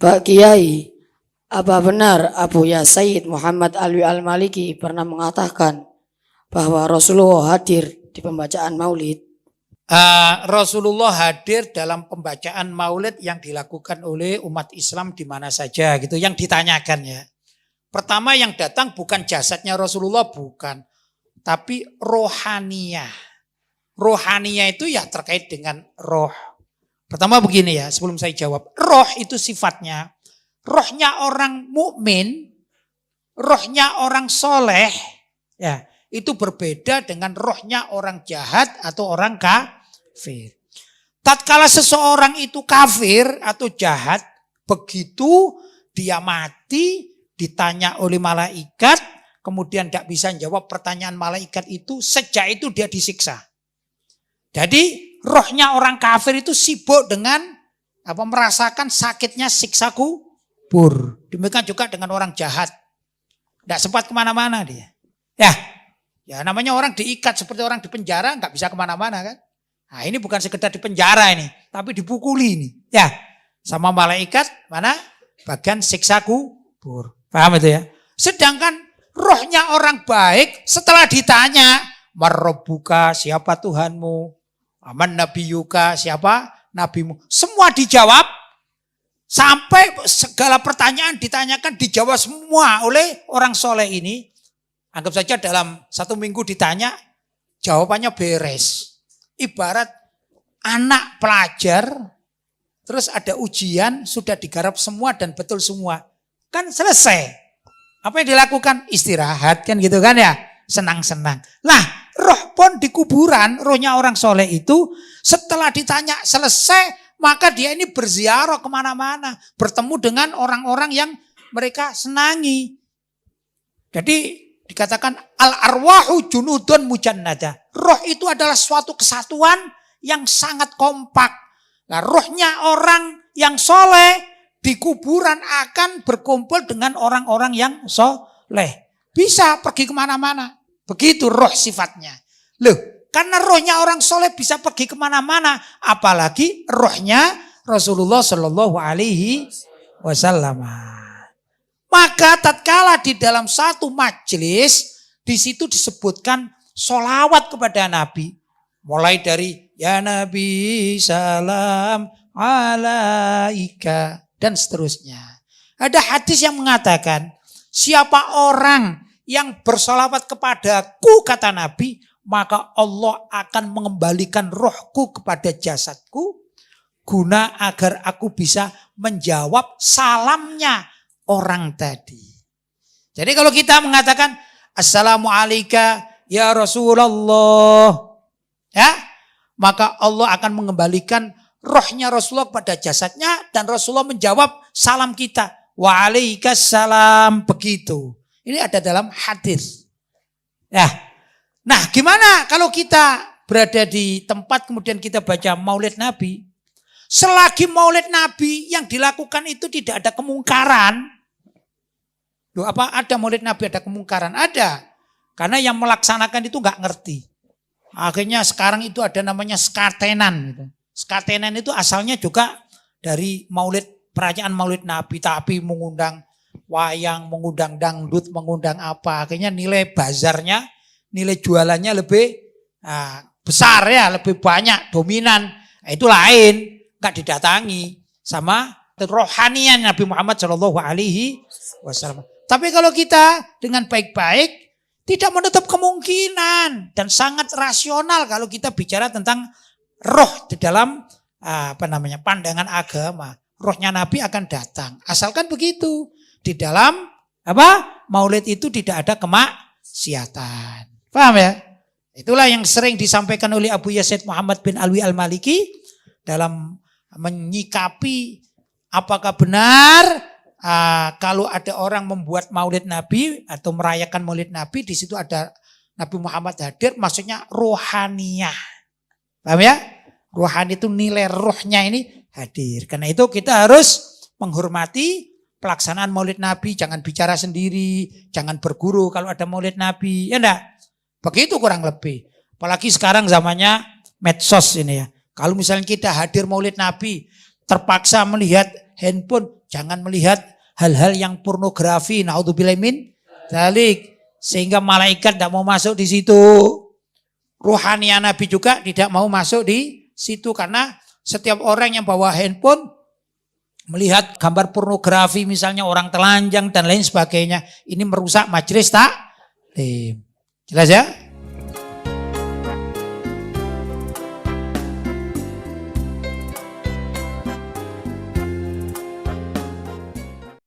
Pak Kiai, apa benar Abu Sayyid Muhammad Alwi Al-Maliki pernah mengatakan bahwa Rasulullah hadir di pembacaan maulid? Rasulullah hadir dalam pembacaan maulid yang dilakukan oleh umat Islam di mana saja gitu. Yang ditanyakan ya. Pertama yang datang bukan jasadnya Rasulullah, bukan. Tapi rohaniyah. Rohaniyah itu ya terkait dengan roh. Pertama begini ya, sebelum saya jawab. Roh itu sifatnya, rohnya orang mukmin, rohnya orang soleh, ya itu berbeda dengan rohnya orang jahat atau orang kafir. Tatkala seseorang itu kafir atau jahat, begitu dia mati, ditanya oleh malaikat, kemudian tidak bisa jawab pertanyaan malaikat itu, sejak itu dia disiksa. Jadi rohnya orang kafir itu sibuk dengan merasakan sakitnya siksa kubur. Demikian juga dengan orang jahat. Tidak sempat kemana-mana dia. Ya namanya orang diikat seperti orang di penjara, nggak bisa kemana-mana kan. Nah ini bukan sekedar di penjara ini, tapi dipukuli ini. Ya, sama malaikat mana bagian siksa kubur. Paham itu ya? Sedangkan rohnya orang baik setelah ditanya, Marrabbuka, siapa Tuhanmu? Aman nabiyuka, siapa nabimu? Semua dijawab. Sampai segala pertanyaan ditanyakan, dijawab semua oleh orang soleh ini. Anggap saja dalam 1 minggu ditanya, jawabannya beres. Ibarat anak pelajar, terus ada ujian, sudah digarap semua dan betul semua. Kan selesai. Apa yang dilakukan? Istirahat kan gitu kan ya. Senang-senang. Lah roh pun di kuburan, rohnya orang soleh itu setelah ditanya selesai, maka dia ini berziarah kemana-mana. Bertemu dengan orang-orang yang mereka senangi. Jadi dikatakan al-arwahu junudun mujannada. Roh itu adalah suatu kesatuan yang sangat kompak. Nah rohnya orang yang soleh di kuburan akan berkumpul dengan orang-orang yang soleh. Bisa pergi kemana-mana. Begitu roh sifatnya. Loh, karena rohnya orang soleh bisa pergi kemana-mana. Apalagi rohnya Rasulullah Shallallahu Alaihi Wasallam. Maka tatkala di dalam satu majelis, di situ disebutkan sholawat kepada Nabi. Mulai dari ya Nabi salam alaika dan seterusnya. Ada hadis yang mengatakan, siapa orang yang bersolawat kepadaku, kata Nabi, maka Allah akan mengembalikan rohku kepada jasadku, guna agar aku bisa menjawab salamnya orang tadi. Jadi kalau kita mengatakan Assalamualaikum ya Rasulullah, ya, maka Allah akan mengembalikan rohnya Rasulullah kepada jasadnya dan Rasulullah menjawab salam kita. Waalaikumsalam, begitu. Ini ada dalam hadis. Ya. Nah, gimana kalau kita berada di tempat kemudian kita baca Maulid Nabi? Selagi Maulid Nabi yang dilakukan itu tidak ada kemungkaran. Loh, apa ada Maulid Nabi ada kemungkaran? Ada. Karena yang melaksanakan itu nggak ngerti. Akhirnya sekarang itu ada namanya skatenan. Gitu. Skatenan itu asalnya juga dari Maulid, perayaan Maulid Nabi, tapi mengundang wayang, mengundang dangdut, mengundang apa. Akhirnya nilai bazarnya, nilai jualannya lebih besar ya, lebih banyak, dominan. Nah, itu lain, nggak didatangi sama rohanian Nabi Muhammad Shallallahu Alaihi Wasallam. Tapi kalau kita dengan baik-baik, tidak menutup kemungkinan dan sangat rasional kalau kita bicara tentang roh di dalam pandangan agama. Rohnya Nabi akan datang. Asalkan begitu. Di dalam Maulid itu tidak ada kemaksiatan. Paham ya? Itulah yang sering disampaikan oleh Abu Sayyid Muhammad bin Alwi Al-Maliki dalam menyikapi apakah benar kalau ada orang membuat Maulid Nabi atau merayakan Maulid Nabi, di situ ada Nabi Muhammad hadir, maksudnya rohaniyah. Paham ya? Rohani itu nilai rohnya ini hadir. Karena itu kita harus menghormati pelaksanaan Maulid Nabi, jangan bicara sendiri, jangan berguru kalau ada Maulid Nabi, ya enggak? Begitu kurang lebih. Apalagi sekarang zamannya medsos ini ya. Kalau misalnya kita hadir Maulid Nabi, terpaksa melihat handphone, jangan melihat hal-hal yang pornografi, naudzubillah min dzalik, sehingga malaikat tidak mau masuk di situ. Ruhania Nabi juga tidak mau masuk di situ karena setiap orang yang bawa handphone melihat gambar pornografi, misalnya orang telanjang dan lain sebagainya, ini merusak majelis taklim. Jelas ya?